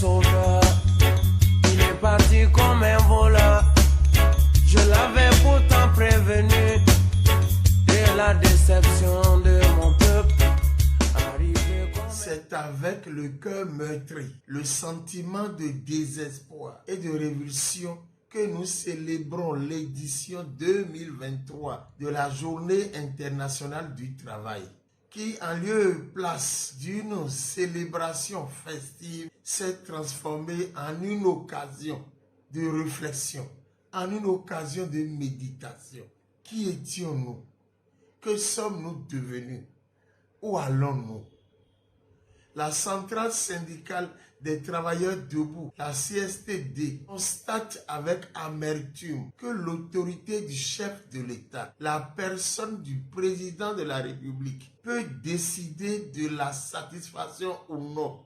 sauveur. Il est parti comme un voleur. Je l'avais pourtant prévenu de la déception de mon peuple. C'est avec le cœur meurtri, le sentiment de désespoir et de révulsion que nous célébrons l'édition 2023 de la Journée internationale du travail, qui en lieu et place d'une célébration festive s'est transformée en une occasion de réflexion, en une occasion de méditation. Qui étions-nous? Que sommes-nous devenus? Où allons-nous? La centrale syndicale des travailleurs debout, la CSTD, constate avec amertume que l'autorité du chef de l'État, la personne du président de la République, peut décider de la satisfaction ou non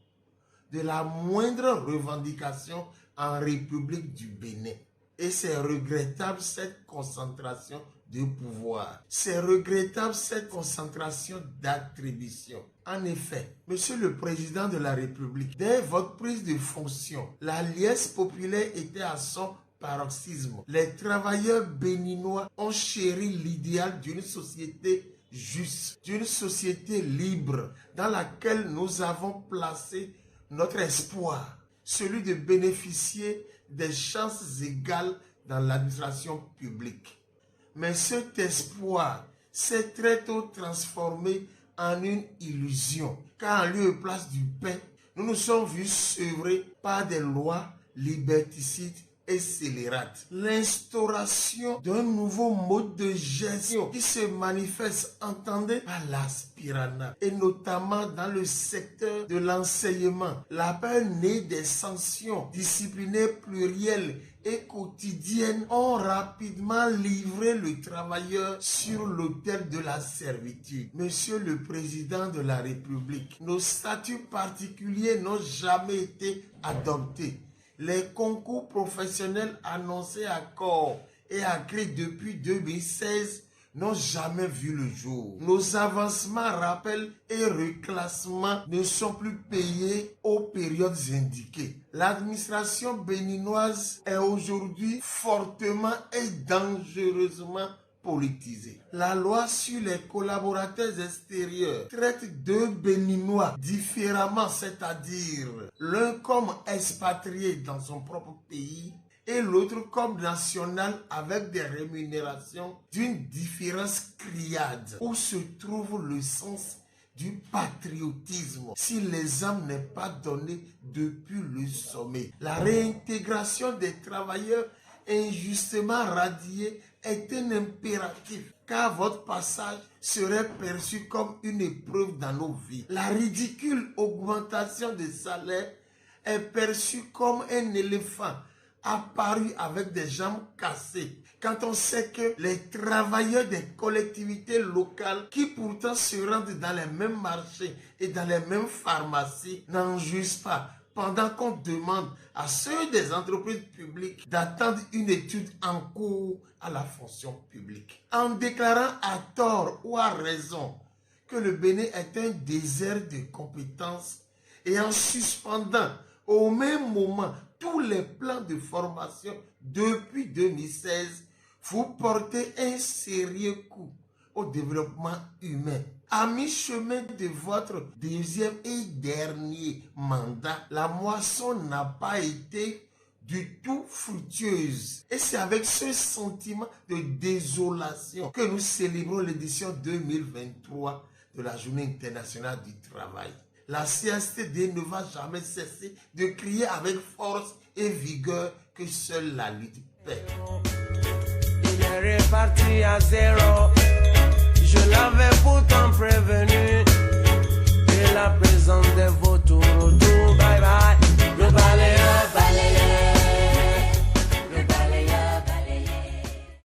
de la moindre revendication en République du Bénin. Et c'est regrettable cette concentration de pouvoir. C'est regrettable cette concentration d'attribution. En effet, Monsieur le Président de la République, dès votre prise de fonction, la liesse populaire était à son paroxysme. Les travailleurs béninois ont chéri l'idéal d'une société juste, d'une société libre, dans laquelle nous avons placé notre espoir, celui de bénéficier des chances égales dans l'administration publique. Mais cet espoir s'est très tôt transformé en une illusion, car en lieu et place du pain, nous nous sommes vus sevrés par des lois liberticides et scélérates. L'instauration d'un nouveau mode de gestion qui se manifeste, entendez, par l'aspirana, et notamment dans le secteur de l'enseignement. La peur née des sanctions disciplinaires plurielles et quotidiennes ont rapidement livré le travailleur sur l'autel de la servitude. Monsieur le Président de la République, nos statuts particuliers n'ont jamais été adoptés. Les concours professionnels annoncés à corps et à cri depuis 2016 n'ont jamais vu le jour. Nos avancements, rappels et reclassements ne sont plus payés aux périodes indiquées. L'administration béninoise est aujourd'hui fortement et dangereusement politisée. La loi sur les collaborateurs extérieurs traite deux Béninois différemment, c'est-à-dire l'un comme expatrié dans son propre pays et l'autre comme national avec des rémunérations d'une différence criade. Où se trouve le sens du patriotisme si l'exemple n'est pas donné depuis le sommet? La réintégration des travailleurs injustement radiés est un impératif, car votre passage serait perçu comme une épreuve dans nos vies. La ridicule augmentation des salaires est perçue comme un éléphant apparu avec des jambes cassées, quand on sait que les travailleurs des collectivités locales, qui pourtant se rendent dans les mêmes marchés et dans les mêmes pharmacies, n'en jouissent pas, pendant qu'on demande à ceux des entreprises publiques d'attendre une étude en cours à la fonction publique. En déclarant à tort ou à raison que le Bénin est un désert de compétences et en suspendant au même moment tous les plans de formation depuis 2016, vous portez un sérieux coup au développement humain. À mi-chemin de votre deuxième et dernier mandat, la moisson n'a pas été du tout fructueuse. Et c'est avec ce sentiment de désolation que nous célébrons l'édition 2023 de la Journée internationale du travail. La CSTD ne va jamais cesser de crier avec force et vigueur que seule la lutte paie. Il est reparti à zéro. Je l'avais pourtant prévenu